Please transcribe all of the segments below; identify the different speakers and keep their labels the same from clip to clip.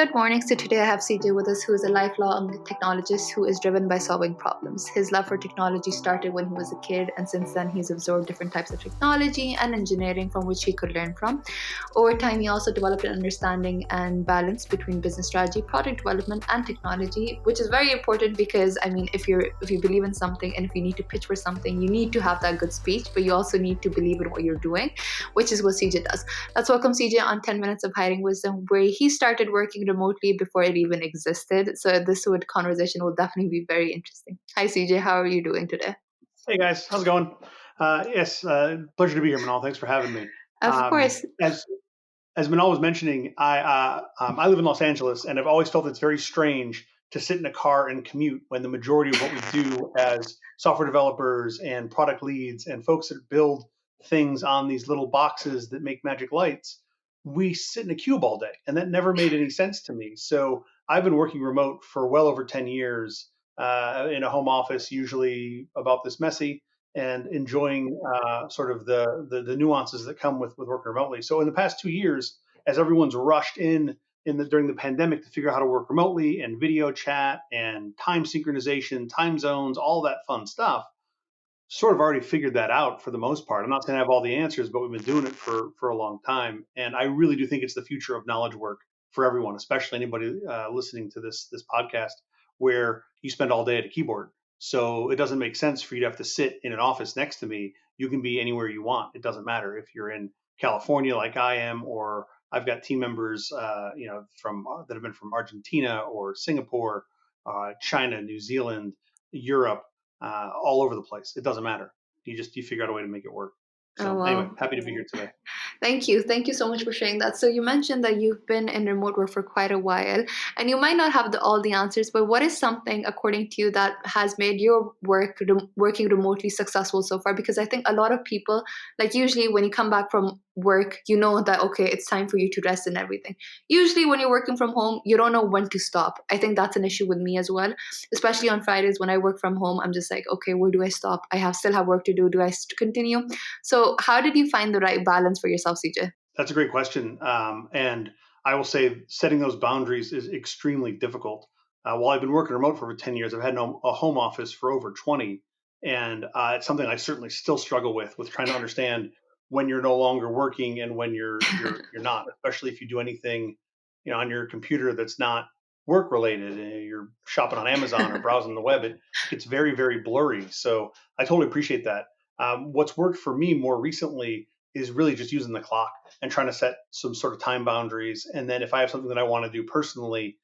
Speaker 1: Good morning. So today I have CJ with us, who is a lifelong technologist who is driven by solving problems. His love for technology started when he was a kid, and since then he's absorbed different types of technology and engineering from which he could learn from. Over time, he also developed an understanding and balance between business strategy, product development, and technology, which is very important because if you believe in something and if you need to pitch for something, you need to have that good speech, but you also need to believe in what you're doing, which is what CJ does. Let's welcome CJ on 10 Minutes of Hiring Wisdom, where he started working remotely before it even existed. So this conversation will definitely be very interesting. Hi, CJ. How are you doing today?
Speaker 2: Hey guys, how's it going? Yes, pleasure to be here, Manal. Thanks for having me.
Speaker 1: Of course.
Speaker 2: As Manal was mentioning, I live in Los Angeles, and I've always felt it's very strange to sit in a car and commute when the majority of what we do as software developers and product leads and folks that build things on these little boxes that make magic lights, we sit in a cube all day, and that never made any sense to me. So I've been working remote for well over 10 years in a home office, usually about this messy, and enjoying sort of the nuances that come with working remotely. So in the past 2 years, as everyone's rushed during the pandemic to figure out how to work remotely and video chat and time synchronization, time zones, all that fun stuff, sort of already figured that out for the most part. I'm not saying I have all the answers, but we've been doing it for a long time, and I really do think it's the future of knowledge work for everyone, especially anybody listening to this podcast, where you spend all day at a keyboard. So it doesn't make sense for you to have to sit in an office next to me. You can be anywhere you want. It doesn't matter if you're in California like I am, or I've got team members, from that have been from Argentina or Singapore, China, New Zealand, Europe, all over the place. It doesn't matter. You figure out a way to make it work.
Speaker 1: Oh,
Speaker 2: So anyway,
Speaker 1: wow.
Speaker 2: happy to be here today.
Speaker 1: Thank you. Thank you so much for sharing that. So you mentioned that you've been in remote work for quite a while, and you might not have all the answers, but what is something, according to you, that has made your working remotely successful so far? Because I think a lot of people, like usually when you come back from work, you know that, okay, it's time for you to rest and everything. Usually when you're working from home, you don't know when to stop. I think that's an issue with me as well, especially on Fridays when I work from home. I'm just like, okay, where do I stop? Still have work to do. Do I continue? So how did you find the right balance for yourself, CJ?
Speaker 2: That's a great question. And I will say setting those boundaries is extremely difficult. While I've been working remote for over 10 years, I've had a home office for over 20. And it's something I certainly still struggle with trying to understand when you're no longer working and when you're not, especially if you do anything, on your computer that's not work related. You're shopping on Amazon or browsing the web. It gets very, very blurry. So I totally appreciate that. What's worked for me more recently is really just using the clock and trying to set some sort of time boundaries. And then if I have something that I want to do personally,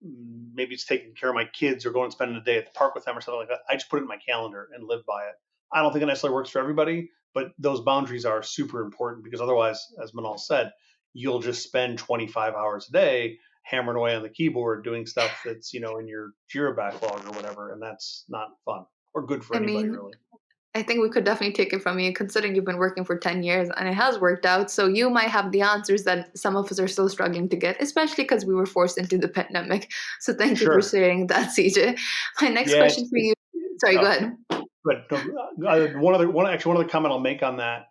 Speaker 2: maybe it's taking care of my kids or going and spending a day at the park with them or something like that, I just put it in my calendar and live by it. I don't think it necessarily works for everybody, but those boundaries are super important because otherwise, as Manal said, you'll just spend 25 hours a day hammering away on the keyboard doing stuff that's, in your Jira backlog or whatever. And that's not fun or good for
Speaker 1: I
Speaker 2: anybody,
Speaker 1: mean,
Speaker 2: really.
Speaker 1: I think we could definitely take it from you, considering you've been working for 10 years and it has worked out. So you might have the answers that some of us are still struggling to get, especially because we were forced into the pandemic. So thank you for
Speaker 2: Sure.
Speaker 1: sharing that, CJ. My next
Speaker 2: Yeah,
Speaker 1: question for you.
Speaker 2: it's
Speaker 1: Sorry, go
Speaker 2: tough.
Speaker 1: ahead.
Speaker 2: But one other comment I'll make on that.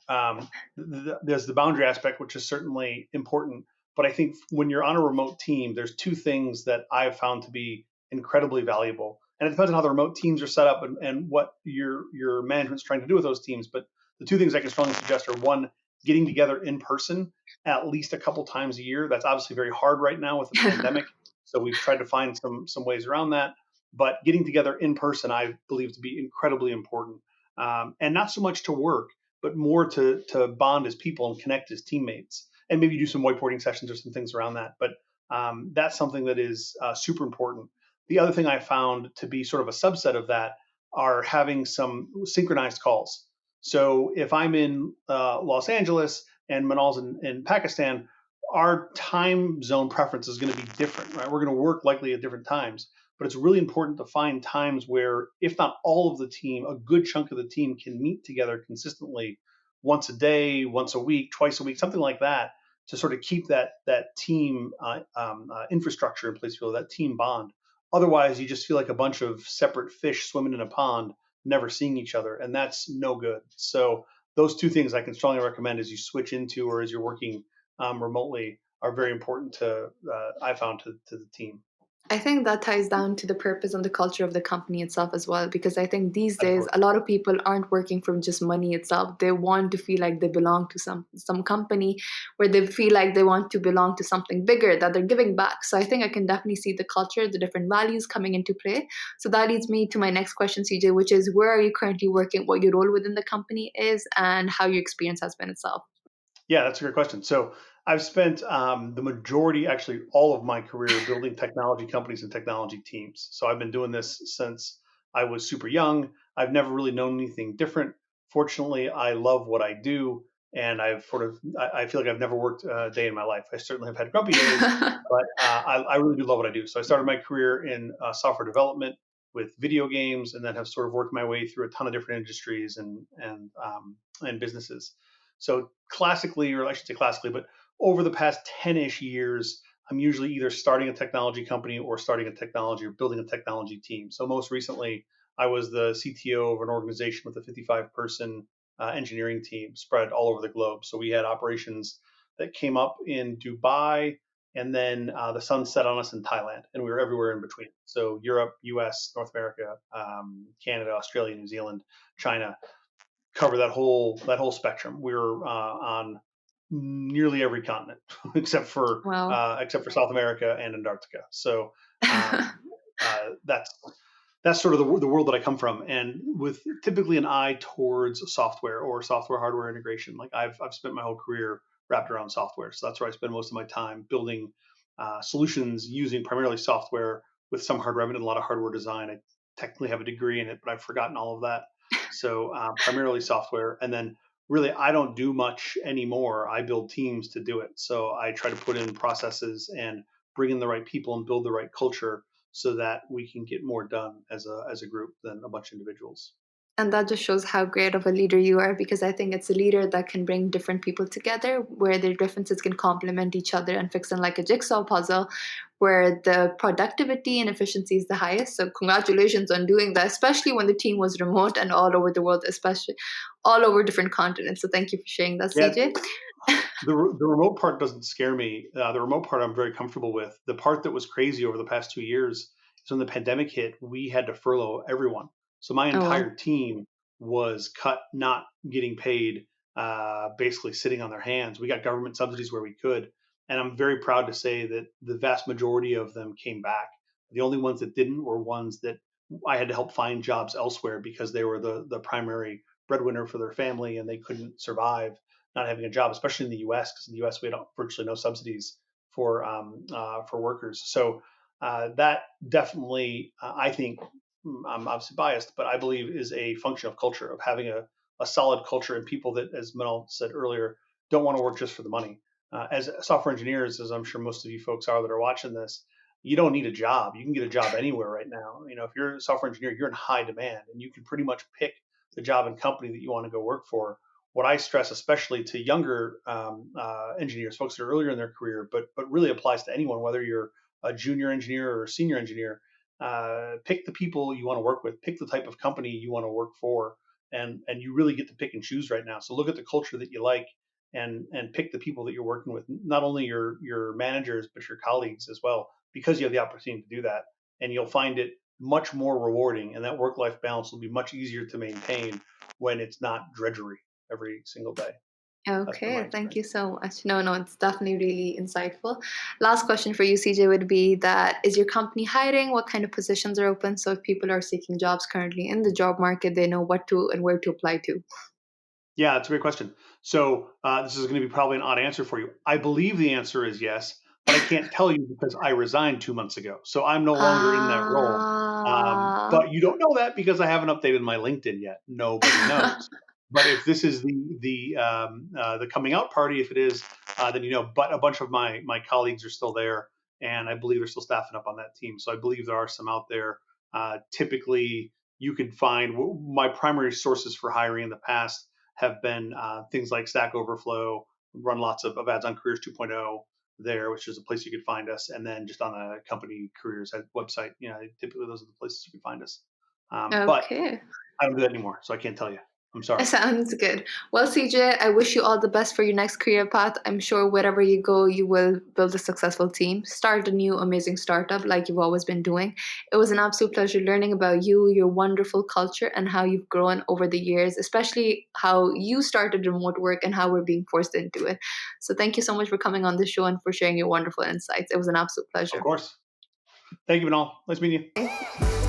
Speaker 2: There's the boundary aspect, which is certainly important. But I think when you're on a remote team, there's two things that I've found to be incredibly valuable. And it depends on how the remote teams are set up and what your management's trying to do with those teams. But the two things I can strongly suggest are, one, getting together in person at least a couple times a year. That's obviously very hard right now with the pandemic. So we've tried to find some ways around that. But getting together in person, I believe to be incredibly important, and not so much to work, but more to bond as people and connect as teammates, and maybe do some whiteboarding sessions or some things around that. But that's something that is super important. The other thing I found to be sort of a subset of that are having some synchronized calls. So if I'm in Los Angeles and Manal's in Pakistan, our time zone preference is going to be different, right? We're going to work likely at different times, but it's really important to find times where, if not all of the team, a good chunk of the team can meet together consistently once a day, once a week, twice a week, something like that, to sort of keep that team infrastructure in place, that team bond. Otherwise, you just feel like a bunch of separate fish swimming in a pond, never seeing each other, and that's no good. So those two things I can strongly recommend as you switch into or as you're working remotely are very important to I found to the team.
Speaker 1: I think that ties down to the purpose and the culture of the company itself as well, because I think these days
Speaker 2: Absolutely.
Speaker 1: a lot of people aren't working from just money itself. They want to feel like they belong to some company where they feel like they want to belong to something bigger that they're giving back. So I think I can definitely see the culture, the different values coming into play. So that leads me to my next question, CJ, which is where are you currently working, what your role within the company is, and how your experience has been itself.
Speaker 2: Yeah, that's a great question. So I've spent the majority, actually all of my career, building technology companies and technology teams. So I've been doing this since I was super young. I've never really known anything different. Fortunately, I love what I do, and I feel like I've never worked a day in my life. I certainly have had grumpy days, but I really do love what I do. So I started my career in software development with video games, and then have sort of worked my way through a ton of different industries and businesses. So classically, or I should say classically, but over the past 10-ish years, I'm usually either starting a technology company or starting a technology or building a technology team. So most recently, I was the CTO of an organization with a 55 person engineering team spread all over the globe. So we had operations that came up in Dubai, and then the sun set on us in Thailand, and we were everywhere in between. So Europe, US, North America, Canada, Australia, New Zealand, China, cover that whole spectrum. We were on nearly every continent
Speaker 1: Wow.
Speaker 2: except for South America and Antarctica. So um, that's sort of the world that I come from, and with typically an eye towards software or software hardware integration. Like I've spent my whole career wrapped around software, so that's where I spend most of my time building solutions using primarily software with some hardware. I've done a lot of hardware design. I technically have a degree in it, but I've forgotten all of that. So primarily software, and then really I don't do much anymore. I build teams to do it. So I try to put in processes and bring in the right people and build the right culture so that we can get more done as a group than a bunch of individuals.
Speaker 1: And that just shows how great of a leader you are, because I think it's a leader that can bring different people together where their differences can complement each other and fix them like a jigsaw puzzle where the productivity and efficiency is the highest. So congratulations on doing that, especially when the team was remote and all over the world, especially all over different continents. So thank you for sharing that,
Speaker 2: Yeah,
Speaker 1: CJ.
Speaker 2: the remote part doesn't scare me. The remote part I'm very comfortable with. The part that was crazy over the past 2 years is when the pandemic hit, we had to furlough everyone. So my
Speaker 1: Oh
Speaker 2: entire
Speaker 1: well.
Speaker 2: team was cut, not getting paid, basically sitting on their hands. We got government subsidies where we could, and I'm very proud to say that the vast majority of them came back. The only ones that didn't were ones that I had to help find jobs elsewhere because they were the primary breadwinner for their family and they couldn't survive not having a job, especially in the U.S. Because in the U.S. we had virtually no subsidies for workers. So that definitely, I think, I'm obviously biased, but I believe is a function of culture, of having a solid culture and people that, as Mel said earlier, don't want to work just for the money. As software engineers, as I'm sure most of you folks are that are watching this, you don't need a job. You can get a job anywhere right now. You know, if you're a software engineer, you're in high demand, and you can pretty much pick the job and company that you want to go work for. What I stress, especially to younger engineers, folks that are earlier in their career, but really applies to anyone, whether you're a junior engineer or a senior engineer, pick the people you want to work with, pick the type of company you want to work for, and you really get to pick and choose right now. So look at the culture that you like, and pick the people that you're working with, not only your managers but your colleagues as well, because you have the opportunity to do that, and you'll find it much more rewarding, and that work life balance will be much easier to maintain when it's not drudgery every single day. That's been my
Speaker 1: Okay, thank you
Speaker 2: experience.
Speaker 1: so much. No, it's definitely really insightful. Last question for you, CJ, would be that is your company hiring? What kind of positions are open? So if people are seeking jobs currently in the job market, they know what to and where to apply to.
Speaker 2: Yeah, that's a great question. So this is going to be probably an odd answer for you. I believe the answer is yes, but I can't tell you because I resigned 2 months ago, so I'm no longer in that role.
Speaker 1: Ah,
Speaker 2: But you don't know that because I haven't updated my LinkedIn yet. Nobody knows. But if this is the coming out party, if it is, then you know. But a bunch of my colleagues are still there, and I believe they're still staffing up on that team. So I believe there are some out there. Typically, you could find my primary sources for hiring in the past have been things like Stack Overflow, run lots of ads on Careers 2.0 there, which is a place you could find us, and then just on a company careers website. You know, typically those are the places you can find us. But
Speaker 1: okay.
Speaker 2: I don't do that anymore, so I can't tell you. I'm sorry.
Speaker 1: Sounds good. Well, CJ, I wish you all the best for your next career path. I'm sure wherever you go, you will build a successful team, start a new amazing startup like you've always been doing. It was an absolute pleasure learning about you, your wonderful culture, and how you've grown over the years, especially how you started remote work and how we're being forced into it. So, thank you so much for coming on the show and for sharing your wonderful insights. It was an absolute
Speaker 2: Of
Speaker 1: pleasure.
Speaker 2: course. Thank you, Manal. Nice meeting you.